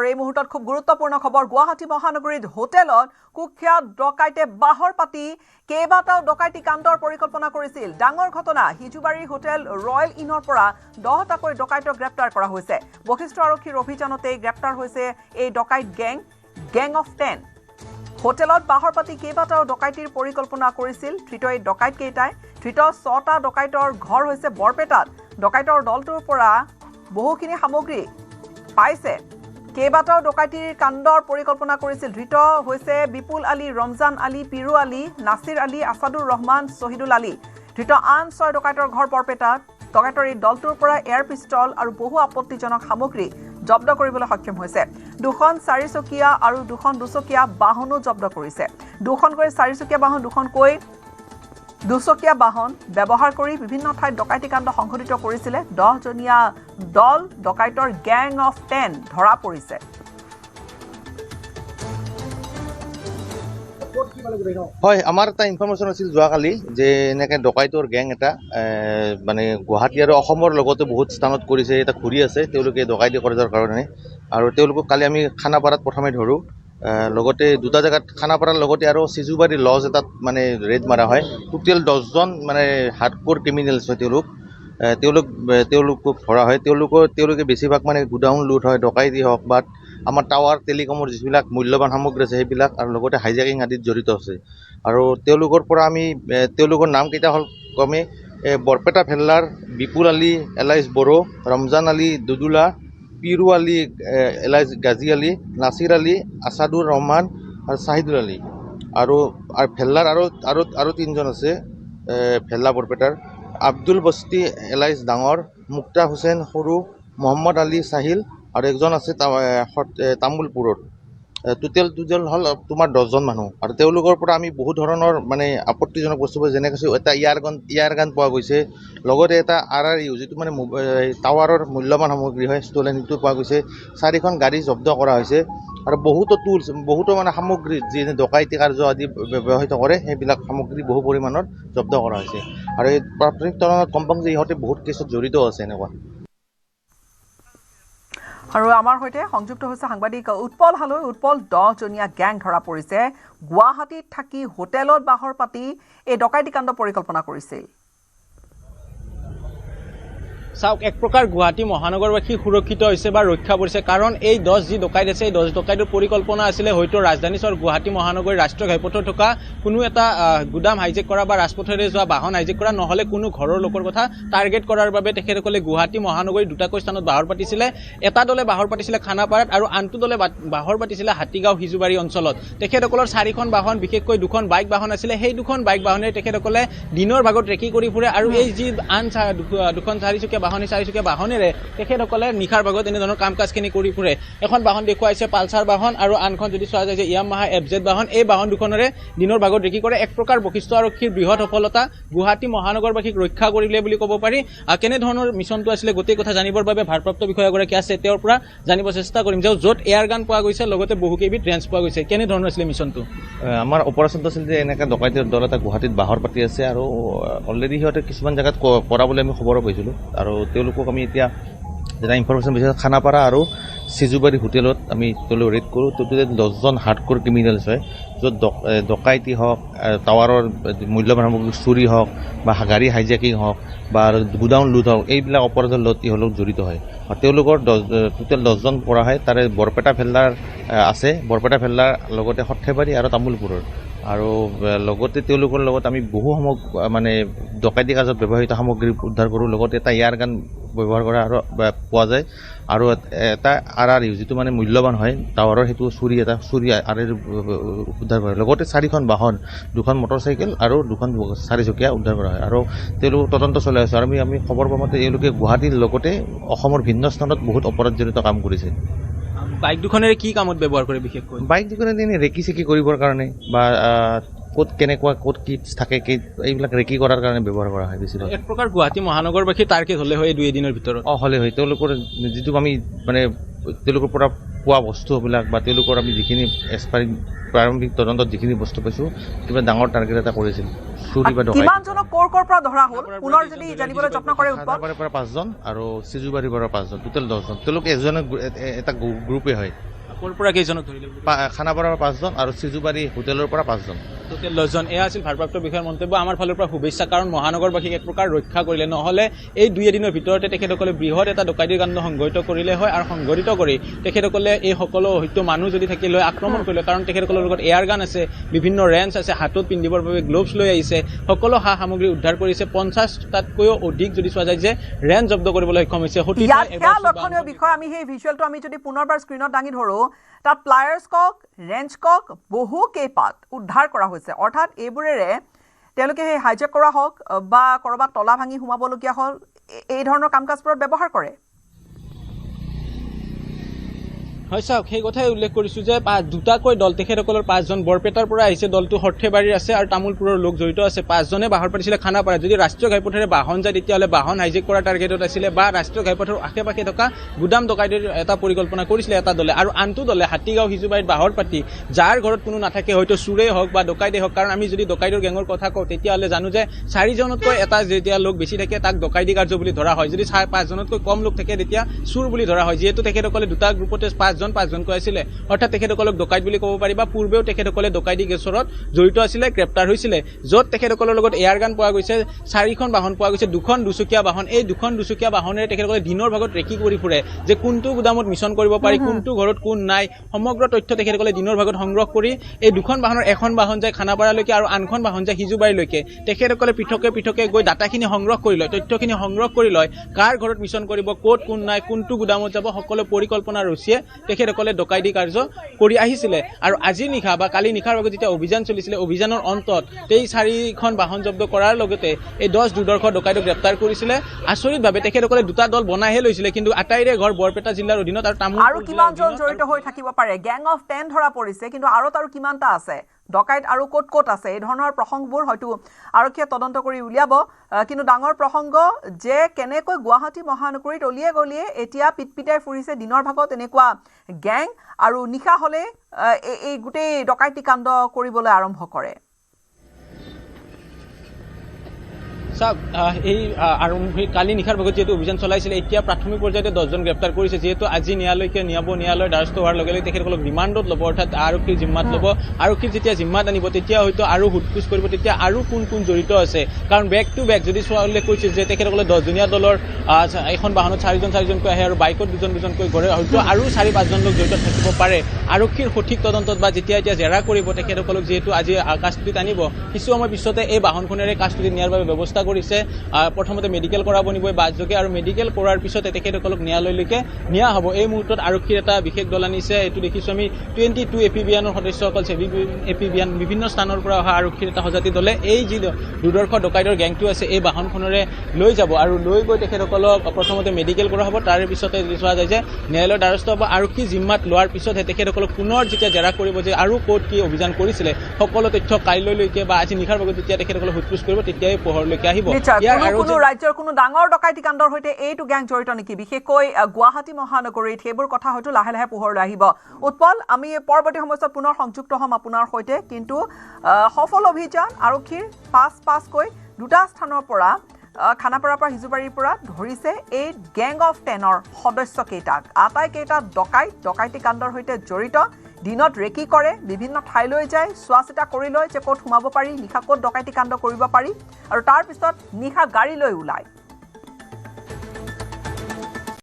এই মুহূৰ্তত খুব গুৰুত্বপূৰ্ণ খবৰ গুৱাহাটী মহানগৰীত হোটেলত কুখ্যাত ডকাইতে বাহৰ পাতি কেইবাটাও ডকাইতি কাণ্ডৰ পৰিকল্পনা কৰিছিল ডাঙৰ ঘটনা হিজুবাৰী হোটেল ৰয়েল ইনৰ পৰা 10টাকৈ ডকাইতক গ্ৰেপ্তাৰ কৰা হৈছে বশিষ্ঠ আৰক্ষীৰ অভিযানতে গ্ৰেপ্তাৰ হৈছে এই ডকাইত গেং অফ 10 হোটেলত বাহৰ পাতি কেইবাটাও ডকাইতিৰ পৰিকল্পনা কৰিছিল ধৃত এই ডকাইত কেইটাই ধৃত 6টা ডকাইতৰ ঘৰ হৈছে বৰপেটাত ডকাইতৰ দলটোৰ পৰা বহুখিনি সামগ্ৰী পাইছে কেইবাটাও ডকাইতিৰ কাণ্ডৰ পৰিকল্পনা কৰিছিল ধৃত হৈছে বিপুল আলী ৰমজান আলী পিৰু আলী নাছিৰ আলী আসাদুৰ ৰহমান শহীদুল আলী ধৃত আন 6 ডকাইতৰ ঘৰ বৰপেটাত ডকাইতৰ এই দলটোৰ পৰা এয়াৰ পিষ্টল আৰু বহু আপত্তিজনক সামগ্ৰী জব্দ কৰিবলৈ সক্ষম হৈছে দুখন 4চকীয়া আৰু দুখন 2চকীয়া বাহনো জব্দ কৰিছে দুখনকৈ 4চকীয়া বাহন দুখনকৈ 2চকীয়া বাহন ব্যৱহাৰ কৰি বিভিন্ন ঠাইত ডকাইতি কাণ্ড সংঘটিত কৰিছিল 10 জনীয়া দল ডকাইতৰ গ্যাং অফ 10 ধৰা পৰিছে হয় আমাৰ এটা ইনফৰমেশ্যন আছিল যোৱাকালি যে এনেকৈ ডকাইতৰ গ্যাং এটা মানে গুৱাহাটী আৰু অসমৰ লগতে বহুত স্থানত কৰিছে এটা ঘূৰি আছে তেওঁলোকে ডকাইতি কৰাৰ কাৰণে আৰু তেওঁলোকক কালি আমি খানাপাৰাত প্ৰথমে ধৰোঁ লগতে দুটা জায়গাত খানাপাৰাৰ লগতে আৰু সিজুবাৰী লজ এটাত মানে ৰেড মাৰা হয় টোটেল 10জন মানে হাৰ্ডক'ৰ ক্ৰিমিনেলছ হয় তেওঁলোকক ধৰা হয় তেওঁলোকে বেছিভাগ মানে গুডাউন লুট হয় ডকাইতি হওক বা আমাৰ টাৱাৰ টেলিকমৰ যিবিলাক মূল্যৱান সামগ্ৰী আছে সেইবিলাক আৰু লগতে হাইজেকিং আদিত জড়িত আছে আৰু তেওঁলোকৰ পৰা আমি তেওঁলোকৰ নামকেইটা হ'ল ক্ৰমে বৰপেটা ভেল্লাৰ বিপুল আলী এলাইজ বড়ো ৰমজান আলী দুদুলা পিৰু আলী এলাইজ গাজী আলী নাছিৰ আলী আসাদুৰ ৰহমান আৰু শাহিদুল আলী আৰু ভেল্লাৰ আৰু 3জন আছে ভেল্লা বৰপেটাৰ আব্দুল বস্তি এলাইজ ডাঙৰ মুক্তা হুছেইন সৰু মহম্মদ আলী চাহিল আৰু একজন আছে তামুলপুৰৰ টোটেল হ'ল তোমাৰ 10জন মানুহ আৰু তেওঁলোকৰ পৰা আমি বহু ধৰণৰ মানে আপত্তিজনক বস্তু পাই যেনে কৈছোঁ এটা ইয়াৰ গান পোৱা গৈছে লগতে এটা RRU যিটো মানে টাৱাৰৰ মূল্যৱান সামগ্ৰী হয় ষ্টলেন সেইটো পোৱা গৈছে 4খন গাড়ী জব্দ কৰা হৈছে আৰু বহুতো টুলছ বহুতো মানে সামগ্ৰী যি ডকাইতি কাৰ্য আদি ব্যৱহৃত কৰে সেইবিলাক সামগ্ৰী বহু পৰিমাণৰ জব্দ কৰা হৈছে আৰু এই প্ৰাথমিক তদন্তত গম পাম যে ইহঁতে বহুত কেছত জড়িত আছে এনেকুৱা আৰু আমাৰ হৈতে সংযুক্ত হৈছে সাংবাদিক উৎপল হালৈ উৎপল 10 জনীয়া গ্যাং ধৰা পৰিছে গুৱাহাটীত থাকি হোটেলত বাহৰ পাতি এই ডকাইতি কাণ্ড পৰিকল্পনা কৰিছিল চাওক এক প্ৰকাৰ গুৱাহাটী মহানগৰবাসী সুৰক্ষিত হৈছে বা ৰক্ষা পৰিছে কাৰণ এই 10 যি ডকাইত আছে এই 10 ডকাইতৰ পৰিকল্পনা আছিল হয়তো ৰাজধানী চহৰ গুৱাহাটী মহানগৰীৰ ৰাষ্ট্ৰীয় ঘাইপথত থকা কোনো এটা গুদাম হাইজেক কৰা বা ৰাজপথেৰে যোৱা বাহন হাইজেক কৰা নহলে কোনো ঘৰৰ লোকৰ কথা টাৰ্গেট কৰাৰ বাবে তেখেতসকলে গুৱাহাটী মহানগৰীৰ দুটাকৈ স্থানত বাহৰ পাতিছিলে এটা দলে বাহৰ পাতিছিলে খানাপাৰাত আৰু আনটো দলে বাহৰ পাতিছিলে হাতীগাঁও হিজুবাৰী অঞ্চলত তেখেতসকলৰ 4খন বাহন বিশেষকৈ দুখন বাইক বাহন আছিলে সেই দুখন বাইক বাহনে তেখেতসকলে দিনৰ ভাগত ট্ৰেকিং কৰি ফুৰে আৰু এই যি আন দুখন 4চকীয়া বাহনে 4চকীয়া বাহনেৰে তেখেতসকলে নিশাৰ ভাগত এনেধৰণৰ কাম কাজখিনি কৰি ফুৰে এখন বাহন দেখুৱাইছে পালচাৰ বাহন আৰু আনখন যদি চোৱা যায় যে ইয়ামাহা FZ বাহন এই বাহন দুখনেৰে দিনৰ ভাগত ৰেকি কৰে এক প্ৰকাৰ বশিষ্ঠ আৰক্ষীৰ বৃহৎ সফলতা গুৱাহাটী মহানগৰবাসীক ৰক্ষা কৰিলে বুলি ক'ব পাৰি কেনে ধৰণৰ মিছনটো আছিলে গোটেই কথা জানিবৰ বাবে ভাৰপ্ৰাপ্ত বিষয়াগৰাকী আছে তেওঁৰ পৰা জানিব চেষ্টা কৰিম যে য'ত এয়াৰ গান পোৱা গৈছে লগতে বহু কেইবিধ ৰেঞ্জ পোৱা গৈছে কেনে ধৰণৰ আছিলে মিছনটো আমাৰ অপাৰেশ্যনটো আছিল যে এনেকৈ ডকাইতিৰ দল এটা গুৱাহাটীত বাহৰ পাতি আছে আৰু অলৰেডি সিহঁতে কিছুমান জেগাত কৰা বুলি আমি খবৰ পাইছিলোঁ আৰু তেওঁলোকক আমি এতিয়া যেটা ইনফৰমেশ্যন বিচাৰিছোঁ খানাপাৰা আৰু সিজুবাৰী হোটেলত আমি তেওঁলোক ৰেড কৰোঁ টোটেল 10জন হাৰ্ডক'ৰ ক্ৰিমিনেলছ হয় য'ত ডকাইতি হওক টাৱাৰৰ মূল্যৱান সামগ্ৰী চুৰি হওক বা গাড়ী হাইজেকিং হওক বা গুডাউন লুট হওক এইবিলাক অপৰাধৰ লগত তেওঁলোক জড়িত হয় তেওঁলোকৰ টোটেল 10জন পৰা হয় তাৰে বৰপেটা ভেল্লাৰ আছে বৰপেটা ভেল্লাৰ লগতে সৰ্থেবাৰী আৰু তামুলপুৰৰ আৰু লগতে তেওঁলোকৰ লগত আমি বহু মানে ডকাইতি কাৰ্যত ব্যৱহৃত সামগ্ৰী উদ্ধাৰ কৰোঁ লগতে এটা ইয়াৰ গান ব্যৱহাৰ কৰা আৰু পোৱা যায় আৰু এটা RRU যিটো মানে মূল্যৱান হয় টাৱাৰৰ সেইটো চুৰি RRU উদ্ধাৰ কৰে লগতে 4খন বাহন দুখন মটৰচাইকেল আৰু দুখন 4চকীয়া উদ্ধাৰ কৰা হয় আৰু তেওঁলোক তদন্ত চলাই আছে আৰু আমি খবৰ পাওঁতে তেওঁলোকে গুৱাহাটীৰ লগতে অসমৰ ভিন্ন স্থানত বহুত অপৰাধজনিত কাম কৰিছে বাইক দুখনেৰে কি কামত ব্যৱহাৰ কৰে বিশেষকৈ বাইক দুখনেৰে এনেই ৰেকি চেকি কৰিবৰ কাৰণে বা ক'ত কেনেকুৱা ক'ত কি থাকে এইবিলাক ৰেকি কৰাৰ কাৰণে ব্যৱহাৰ কৰা হয় বেছিভাগ এক প্ৰকাৰ গুৱাহাটী মহানগৰবাসী টাৰ্গেট হ'লে হয় 2 দিনৰ ভিতৰত হ'লে হয় তেওঁলোকৰ যিটো আমি মানে তেওঁলোকৰ পৰা কোৱা বস্তুবিলাক বা তেওঁলোকৰ আমি যিখিনি প্ৰাৰম্ভিক তদন্তত যিখিনি বস্তু পাইছোঁ কিবা ডাঙৰ টাৰ্গেট এটা কৰিছিল চুৰি বা ডকাইতি। কিমানজনক ক'ৰ পৰা ধৰা হ'ল পুনৰ যদি জানিবলৈ যত্ন কৰে উৎপল? খানাপাৰাৰ পৰা 5জন আৰু চিজুবাৰীৰ পৰা 5জন, টোটেল 10জন। তেওঁলোকে এটা গ্ৰুপে হয়। ক'ৰ পৰা কেইজনক ধৰিলে? খানাপাৰাৰ 5জন আৰু চিজুবাৰী হোটেলৰ পৰা 5জন। টোটেল 10জন। এয়া আছিল ভাৰপ্ৰাপ্ত বিষয়াৰ মন্তব্য। আমাৰ ফালৰ পৰা শুভেচ্ছা, কাৰণ মহানগৰবাসীক এক প্ৰকাৰ ৰক্ষা কৰিলে, নহ'লে এই 2 এদিনৰ ভিতৰতে তেখেতসকলে বৃহৎ এটা ডকাইতিৰ কাণ্ড সংঘটিত কৰিলে হয়, আৰু সংঘটিত কৰি তেখেতসকলে এই সকলো হয়তো মানুহ যদি থাকি লৈ আক্ৰমণ কৰিলে, কাৰণ তেখেতসকলৰ লগত এয়াৰ গান আছে, বিভিন্ন ৰেঞ্চ আছে, হাতত পিন্ধিবৰ বাবে গ্লোভছ লৈ আহিছে, সকলো সা সামগ্ৰী উদ্ধাৰ কৰিছে। 50টাতকৈও অধিক যদি চোৱা যায় যে ৰেঞ্চ জব্দ কৰিবলৈ সক্ষম হৈছে। লক্ষণীয় বিষয়, আমি সেই ভিজুৱেলটো আমি যদি পুনৰবাৰ স্ক্ৰীণত দাঙি ধৰোঁ, তাত প্লায়াৰ্ছ কক, ৰেঞ্চ কক বহু কেইপাত উদ্ধাৰ কৰা হৈছে। অৰ্থাৎ এইবোৰেৰে তেওঁলোকে সেই হাইজেক কৰা হওক বা ক'ৰবাত তলা ভাঙি সোমাবলগীয়া হ'ল, এই ধৰণৰ কাম কাজবোৰত ব্যৱহাৰ কৰে। হয় চাওক, সেই কথাই উল্লেখ কৰিছোঁ যে দুটাকৈ দল, তেখেতসকলৰ 5জন বৰপেটাৰ পৰা আহিছে, দলটো সৰ্থেবাৰীৰ আছে আৰু তামোলপুৰৰ লোক জড়িত আছে। 5জনে বাহৰ পাতিছিলে খানাপাৰা। যদি ৰাষ্ট্ৰীয় ঘাইপথেৰে বাহন যায় তেতিয়াহ'লে বাহন হাইজেক কৰাৰ টাৰ্গেটত আছিলে, বা ৰাষ্ট্ৰীয় ঘাইপথৰ আশে পাশে থকা গুদাম ডকাইতিৰ এটা পৰিকল্পনা কৰিছিলে এটা দলে, আৰু আনটো দলে হাতীগাঁও সিজুবাৰীত বাহৰ পাতি যাৰ ঘৰত কোনো নাথাকে, হয়তো চোৰেই হওক বা ডকাইতেই হওক, কাৰণ আমি যদি ডকাইতৰ গেঙৰ কথা কওঁ তেতিয়াহ'লে জানো যে 4জনতকৈ এটা যেতিয়া লোক বেছি থাকে তাক ডকাইতি কাৰ্য বুলি ধৰা হয়। যদি 5জনতকৈ কম লোক থাকে তেতিয়া চোৰ বুলি ধৰা হয়। যিহেতু তেখেতসকলে দুটা গ্ৰুপতে 5জনকৈ আছিলে, অৰ্থাৎ তেখেতসকলক ডকাইত বুলি ক'ব পাৰি, বা পূৰ্বেও তেখেতসকলে ডকাইতি গোচৰত জড়িত আছিলে, গ্ৰেপ্তাৰ হৈছিলে, য'ত তেখেতসকলৰ লগত এয়াৰ গান পোৱা গৈছে, 4খন বাহন পোৱা গৈছে, 2খন দুচকীয়া বাহন। এই 2খন দুচকীয়া বাহনেৰে তেখেতসকলে দিনৰ ভাগত ট্ৰেকিং কৰি ফুৰে যে কোনটো গুদামত মিছন কৰিব পাৰি, কোনটো ঘৰত কোন নাই, সমগ্ৰ তথ্য তেখেতসকলে দিনৰ ভাগত সংগ্ৰহ কৰি এই 2খন বাহনৰ এখন বাহন যায় খানাপাৰালৈকে আৰু আনখন বাহন যায় সিজুবাৰীলৈকে। তেখেতসকলে পৃথকে গৈ ডাটাখিনি সংগ্ৰহ কৰি লয়, তথ্যখিনি সংগ্ৰহ কৰি লয়, কাৰ ঘৰত মিছন কৰিব, ক'ত কোন নাই, কোনটো গুদামত যাব, সকলো পৰিকল্পনা ৰচিয়ে তেখেতসকলে ডকাইতি কাৰ্য কৰি আহিছিলে। আৰু আজি নিশা বা কালি নিশাৰ ভাগত যেতিয়া অভিযান চলিছিলে, অভিযানৰ অন্তত এই 4খন বাহন জব্দ কৰাৰ লগতে এই 10 দুৰ্ধৰ্ষ ডকাইতক গ্ৰেপ্তাৰ কৰিছিলে। আচৰিতভাৱে তেখেতসকলে দুটা দল বনাইহে লৈছিলে, কিন্তু আটাইৰে ঘৰ বৰপেটা জিলাৰ অধীনত আৰু তামোলপুৰ। আৰু কিমানজন জড়িত হৈ থাকিব পাৰে? গেং অফ 10 ধৰা পৰিছে, কিন্তু আৰু কিমানটা আছে ডকাইত আৰু ক'ত আছে? এই ধৰণৰ প্ৰসংগবোৰ হয়তো আৰক্ষীয়ে তদন্ত কৰি উলিয়াব। কিন্তু ডাঙৰ প্ৰসংগ যে কেনেকৈ গুৱাহাটী মহানগৰীত অলিয়ে গলিয়ে এতিয়া পিটপিটাই ফুৰিছে দিনৰ ভাগত এনেকুৱা গেং, আৰু নিশা হ'লে এই গোটেই ডকাইতি কাণ্ড কৰিবলৈ আৰম্ভ কৰে। চাওক, এই আৰম্ভিক কালি নিশাৰ ভাগত যিহেতু অভিযান চলাইছিলে, এতিয়া প্ৰাথমিক পৰ্যায়তে 10জন গ্ৰেপ্তাৰ কৰিছে। যিহেতু আজি ন্যায়ালয়কে নিয়াব, ন্যায়ালয়ৰ দ্বাৰস্থ হোৱাৰ লগে লগে তেখেতসকলক ৰিমাণ্ডত ল'ব, অৰ্থাৎ আৰক্ষীৰ জিম্মাত ল'ব। আৰক্ষীৰ যেতিয়া জিম্মাত আনিব তেতিয়া হয়তো আৰু সোধপোছ কৰিব, তেতিয়া আৰু কোন জড়িত আছে। কাৰণ বেক টু বেক যদি চোৱা উল্লেখ কৰিছে যে তেখেতসকলে 10জনীয়া দলৰ এখন বাহনত 4জনকৈ আহে আৰু বাইকত 2জনকৈ ঘৰে, হয়তো আৰু 4-5জন লোক জড়িত থাকিব পাৰে। আৰক্ষীৰ সঠিক তদন্তত বা যেতিয়া জেৰা কৰিব তেখেতসকলক, যিহেতু আজি কাষ্টডিত আনিব, কিছু সময় পিছতে এই বাহনখনেৰে কাষ্টডিত নিয়াৰ বাবে ব্যৱস্থা কৰিছে। প্ৰথমতে মেডিকেল কৰাব নিবই বাছযোগে, আৰু মেডিকেল কৰাৰ পিছতে তেখেতসকলক ন্যায়ালয়লৈকে নিয়া হ'ব। এই মুহূৰ্তত আৰক্ষীৰ এটা বিশেষ দল আনিছে। এইটো দেখিছোঁ আমি 22 এপিবিয়ানৰ সদস্যসকল, এপিবিয়ান বিভিন্ন স্থানৰ পৰা অহা আৰক্ষীৰ এটা সজাতি দলে এই যি দুৰ্ধৰ্ষ ডকাইতৰ গেংটো আছে এই বাহনখনেৰে লৈ যাব, আৰু লৈ গৈ তেখেতসকলক প্ৰথমতে মেডিকেল কৰা হ'ব। তাৰে পিছতে যদি চোৱা যায় যে ন্যায়ালয়ৰ দ্বাৰস্থ হ'ব, আৰক্ষী জিম্মাত লোৱাৰ পিছতহে তেখেতসকলক পুনৰ যেতিয়া জেৰা কৰিব যে আৰু ক'ত কি অভিযান কৰিছিলে, সকলো তথ্য কাইলৈলৈকে বা আজি নিশাৰ ভাগত যেতিয়া তেখেতসকলক সোধপোছ কৰিব তেতিয়াই পোহৰলৈকে আহিব। কোনো ৰাজ্যৰ কোনো ডাঙৰ ডকাইতি কাণ্ডৰ সৈতে এইটো গেং জড়িত নেকি, বিশেষকৈ গুৱাহাটী মহানগৰীত? সেইবোৰ কথা হয়তো লাহে লাহে পোহৰলৈ আহিব। উৎপল, আমি পৰৱৰ্তী সময়ত পুনৰ সংযুক্ত হ'ম আপোনাৰ সৈতে। কিন্তু সফল অভিযান আৰক্ষীৰ 5-5কৈ 2টা স্থানৰ পৰা খানাপাৰাৰ পৰা সিজুবাৰীৰ পৰা ধৰিছে এই গেং অফ 10ৰ সদস্যকেইটাক। আটাইকেইটা ডকাইতি কাণ্ডৰ সৈতে জড়িত। দিনত ৰেকি কৰে, বিভিন্ন ঠাইলৈ যায়, চোৱা চিতা কৰি লয় যে ক'ত সোমাব পাৰি, নিশা ক'ত ডকাইতি কাণ্ড কৰিব পাৰি, আৰু তাৰ পিছত নিশা গাড়ী লৈ ওলায়।